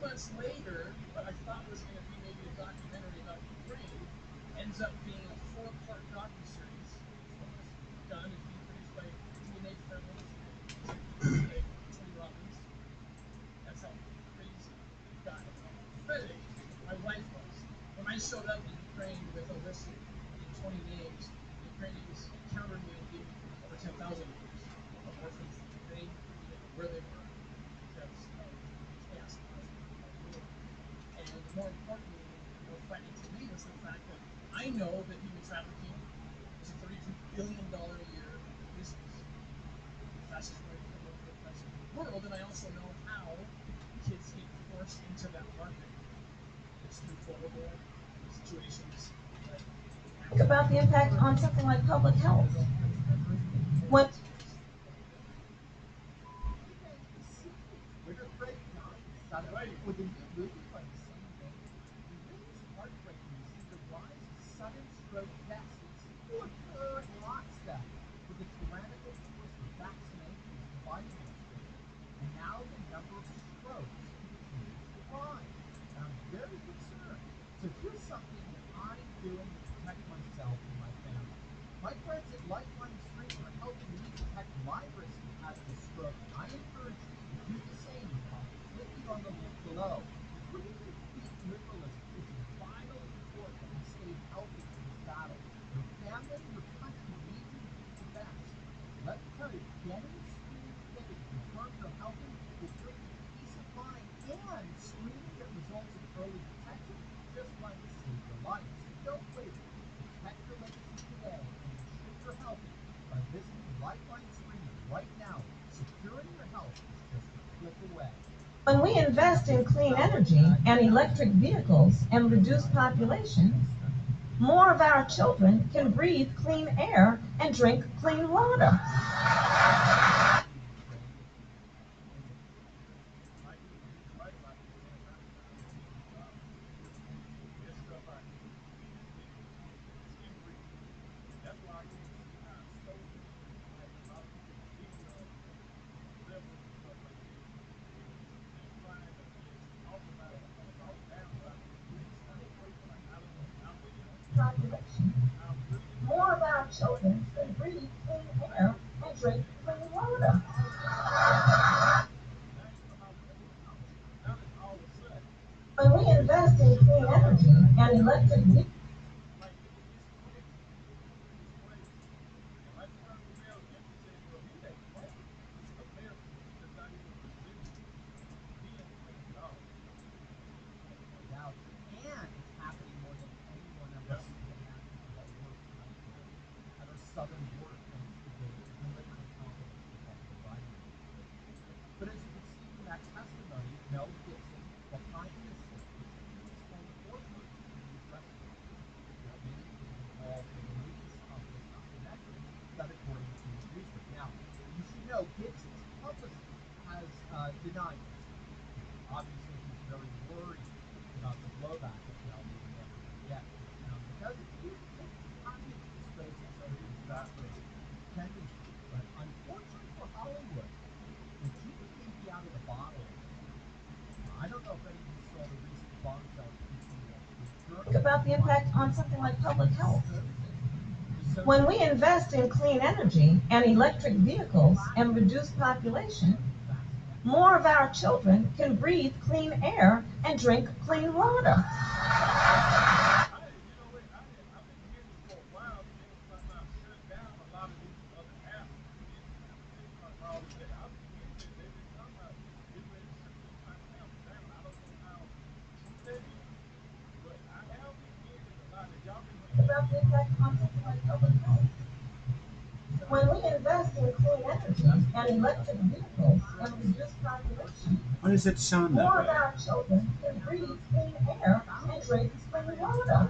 months later, what I thought was going to be maybe a documentary about Ukraine ends up being a 4-part docuseries done. It's being produced by TNA Films, by Tony Robbins. That's how crazy it got. That's how pathetic my wife was. When I showed up in Ukraine with a list of 20 names, the Ukrainians countered me and gave me over 10,000 names of orphans that they didn't know where they were because of the chaos caused by the war. And more importantly, more frightening to me was the fact that I know that human trafficking is a $32 billion a year business, the fastest growing criminal enterprise in the world, and I also know how kids get forced into that market. It's through horrible situations. Think about the impact on something like public health. What? When we invest in clean energy and electric vehicles and reduce population, more of our children can breathe clean air and drink clean water. Population. More of our children can breathe clean air and drink clean water. When we invest in clean energy and electric vehicles, think about the impact on something like public health. When we invest in clean energy and electric vehicles and reduce population, more of our children can breathe clean air and drink clean water. About the impact on something like public health. When we invest in clean energy and electric vehicles and reduce population, Why does it sound that more of way? our children can breathe clean air and drink clean water.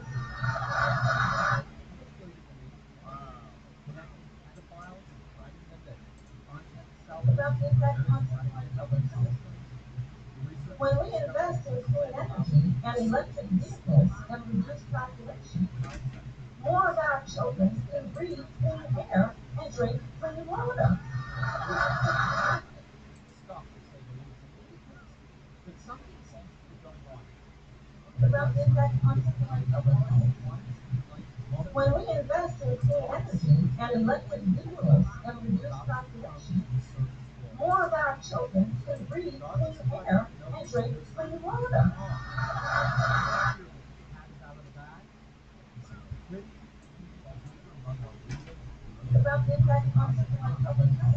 About the impact on something like public health. When we invest in clean energy and electric vehicles and reduce population, more of our children can breathe clean air and drink clean water. About the impact on something like public health. When we invest in clean energy and electric vehicles and reduce population, more of our children can breathe clean air and drink clean water. About the impact on something like public health.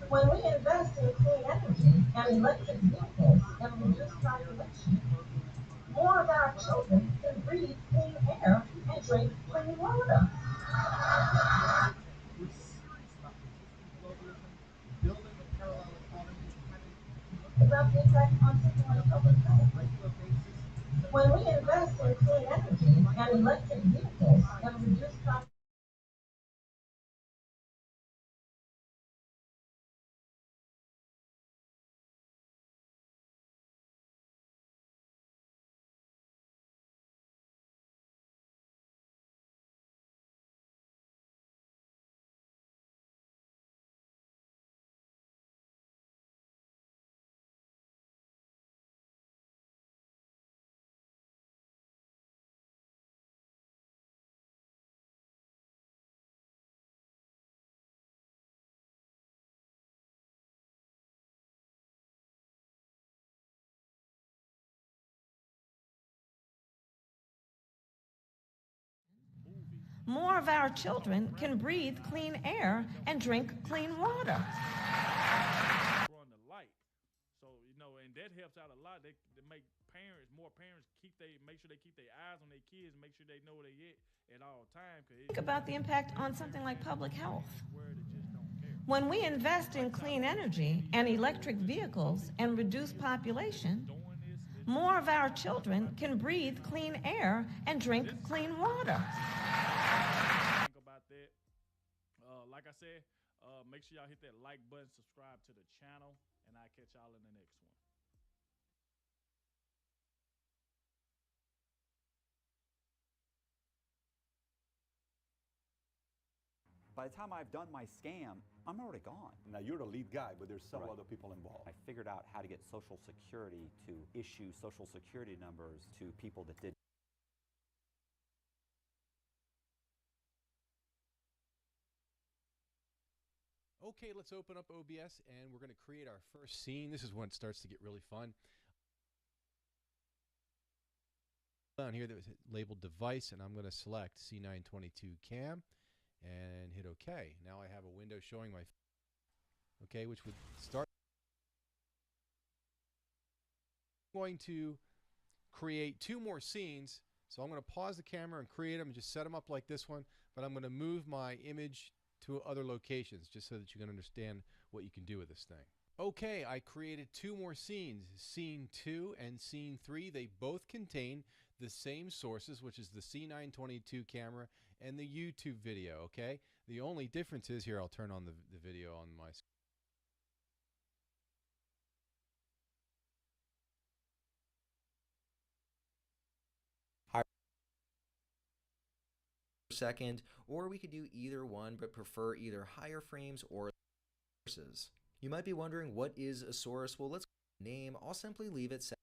When we invest in clean energy and electric vehicles and reduce population, more of our children can breathe clean air and drink clean water. About the impact on something like public health. When we invest in clean energy and electric vehicles and reduce population, more of our children can breathe clean air and drink clean water. On the light. So and that helps out a lot. They make more parents make sure they keep their eyes on their kids, make sure they know where they at all times. Think about the impact on something like public health. When we invest in clean energy and electric vehicles and reduce population, more of our children can breathe clean air and drink clean water. Think about that. Like I said, make sure y'all hit that like button, subscribe to the channel, and I'll catch y'all in the next one. By the time I've done my scam, I'm already gone. Now, you're the lead guy, but there's several Right. other people involved. I figured out how to get Social Security to issue Social Security numbers to people that did. Okay, let's open up OBS and we're going to create our first scene. This is when it starts to get really fun. Down here that was labeled device, and I'm going to select C922 cam and hit OK. Now I have a window showing my which would start. I'm going to create 2 more scenes. So I'm going to pause the camera and create them and just set them up like this one, but I'm going to move my image to other locations just so that you can understand what you can do with this thing. Okay, I created 2 more scenes, scene 2 and scene 3. They both contain the same sources, which is the C922 camera and the YouTube video, okay? The only difference is here, I'll turn on the video on my screen. Second, or we could do either one but prefer either higher frames or sources. You might be wondering, what is a source? Well, let's name. I'll simply leave it set.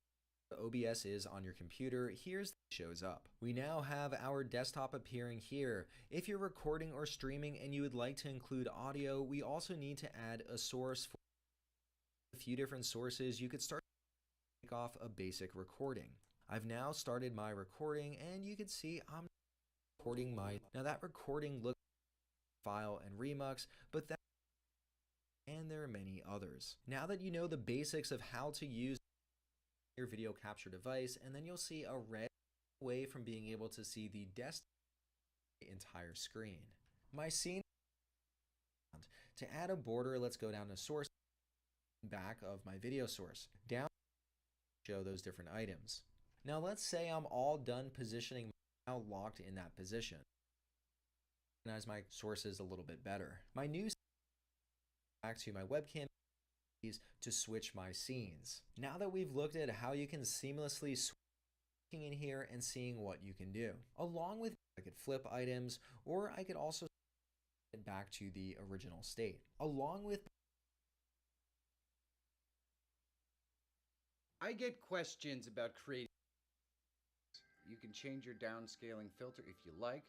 OBS is on your computer. Here's shows up. We now have our desktop appearing here. If you're recording or streaming and you would like to include audio, we also need to add a source for a few different sources. You could start to take off a basic recording. I've now started my recording and you can see I'm recording now that recording looks file and Remux, but that and there are many others. Now that you know the basics of how to use your video capture device, and then you'll see a red away from being able to see the desktop entire screen. My scene. To add a border, let's go down to source, back of my video source. Down, show those different items. Now let's say I'm all done positioning, now locked in that position. Recognize my sources a little bit better. My new back to my webcam to switch my scenes. Now that we've looked at how you can seamlessly switch in here and seeing what you can do. Along with, I could flip items, or I could also get back to the original state. Along with, I get questions about creating You can change your downscaling filter if you like.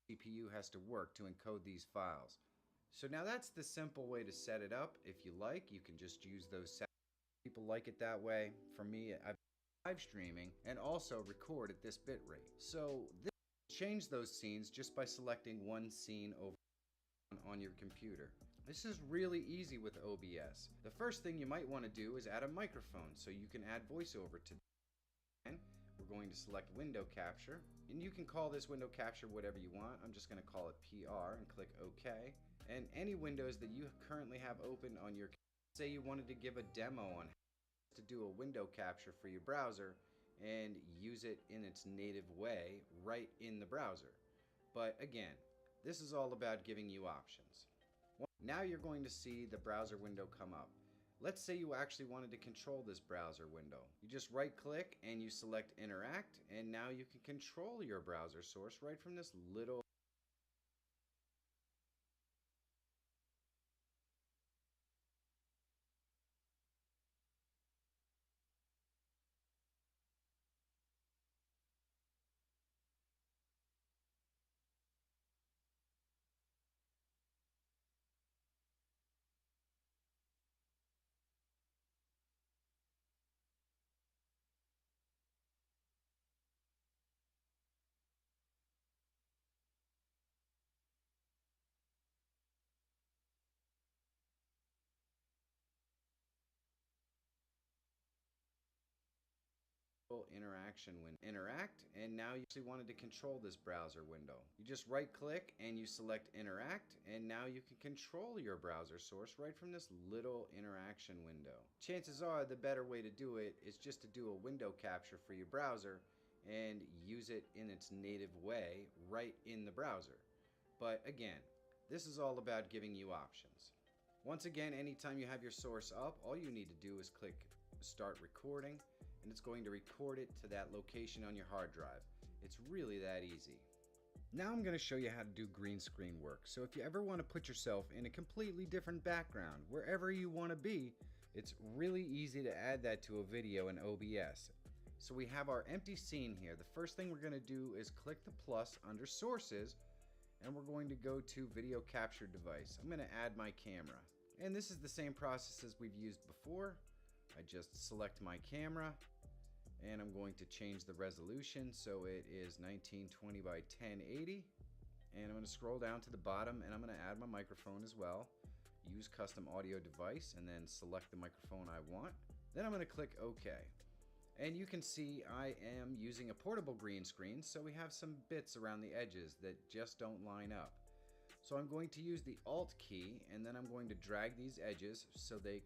CPU has to work to encode these files. So now that's the simple way to set it up. If you like, you can just use those settings. People like it that way. For me, I've live streaming and also record at this bit rate. So this change those scenes just by selecting one scene over on your computer. This is really easy with OBS. The first thing you might want to do is add a microphone so you can add voiceover to. And we're going to select window capture, and you can call this window capture whatever you want. I'm just going to call it PR and click OK. And any windows that you currently have open on your, say you wanted to give a demo on how to do a window capture for your browser and use it in its native way right in the browser. But again, this is all about giving you options. Now you're going to see the browser window come up. Let's say you actually wanted to control this browser window. You just right click and you select interact, and now you can control your browser source right from this little interaction when interact, and now you actually wanted to control this browser window. You just right click and you select interact, and now you can control your browser source right from this little interaction window. Chances are the better way to do it is just to do a window capture for your browser and use it in its native way right in the browser. But again, this is all about giving you options. Once again, anytime you have your source up, all you need to do is click start recording, and it's going to record it to that location on your hard drive. It's really that easy. Now I'm going to show you how to do green screen work. So if you ever want to put yourself in a completely different background, wherever you want to be, it's really easy to add that to a video in OBS. So we have our empty scene here. The first thing we're going to do is click the plus under sources, and we're going to go to video capture device. I'm going to add my camera. And this is the same process as we've used before. I just select my camera, and I'm going to change the resolution so it is 1920 by 1080, and I'm going to scroll down to the bottom, and I'm going to add my microphone as well. Use custom audio device, and then select the microphone I want. Then I'm going to click OK, and you can see I am using a portable green screen, so we have some bits around the edges that just don't line up. So I'm going to use the Alt key, and then I'm going to drag these edges so they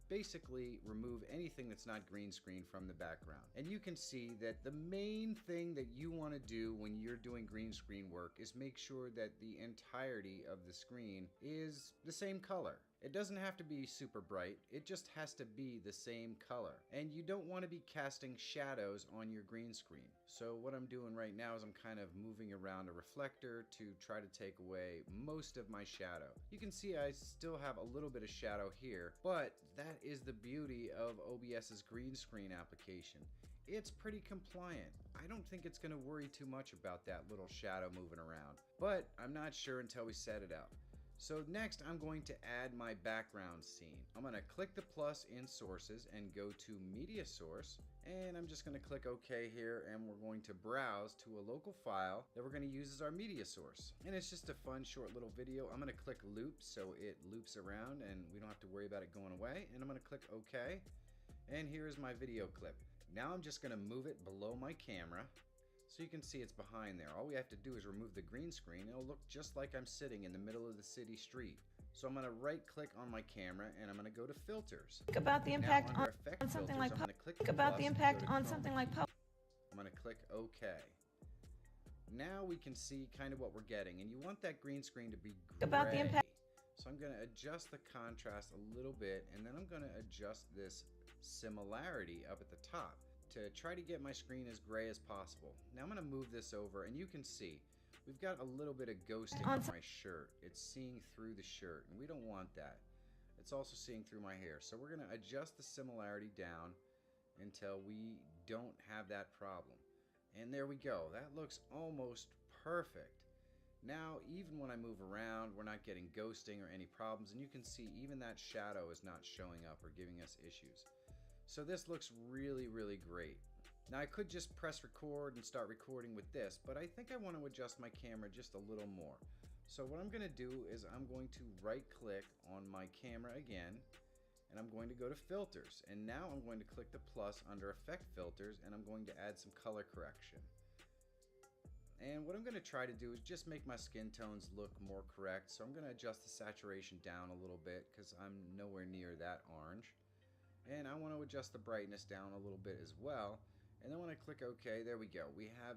basically remove anything that's not green screen from the background. And you can see that the main thing that you want to do when you're doing green screen work is make sure that the entirety of the screen is the same color. It doesn't have to be super bright, it just has to be the same color. And you don't want to be casting shadows on your green screen. So what I'm doing right now is I'm kind of moving around a reflector to try to take away most of my shadow. You can see I still have a little bit of shadow here, but that is the beauty of OBS's green screen application. It's pretty compliant. I don't think it's going to worry too much about that little shadow moving around, but I'm not sure until we set it up. So next I'm going to add my background scene. I'm going to click the plus in sources and go to media source, and I'm just going to click OK here, and we're going to browse to a local file that we're going to use as our media source. And it's just a fun short little video. I'm going to click loop so it loops around and we don't have to worry about it going away, and I'm going to click OK, and here's my video clip. Now I'm just going to move it below my camera so you can see it's behind there. All we have to do is remove the green screen. It'll look just like I'm sitting in the middle of the city street. So I'm going to right click on my camera, and I'm going to go to filters. Think about the impact on something filters, like I'm going to click think about the impact on chroma. something like I'm going to click OK. Now we can see kind of what we're getting, and you want that green screen to be gray. About the impact. So I'm going to adjust the contrast a little bit, and then I'm going to adjust this similarity up at the top to try to get my screen as gray as possible. Now I'm going to move this over, and you can see we've got a little bit of ghosting on my shirt. It's seeing through the shirt, and we don't want that. It's also seeing through my hair. So we're going to adjust the similarity down, until we don't have that problem. And there we go. That looks almost perfect. Now, even when I move around, we're not getting ghosting or any problems, and you can see even that shadow is not showing up or giving us issues. So this looks really, really great. Now I could just press record and start recording with this, but I think I want to adjust my camera just a little more. So what I'm going to do is I'm going to right click on my camera again, and I'm going to go to filters, and now I'm going to click the plus under effect filters, and I'm going to add some color correction. And what I'm going to try to do is just make my skin tones look more correct. So I'm going to adjust the saturation down a little bit because I'm nowhere near that orange. And I want to adjust the brightness down a little bit as well. And then when I click OK, there we go. We have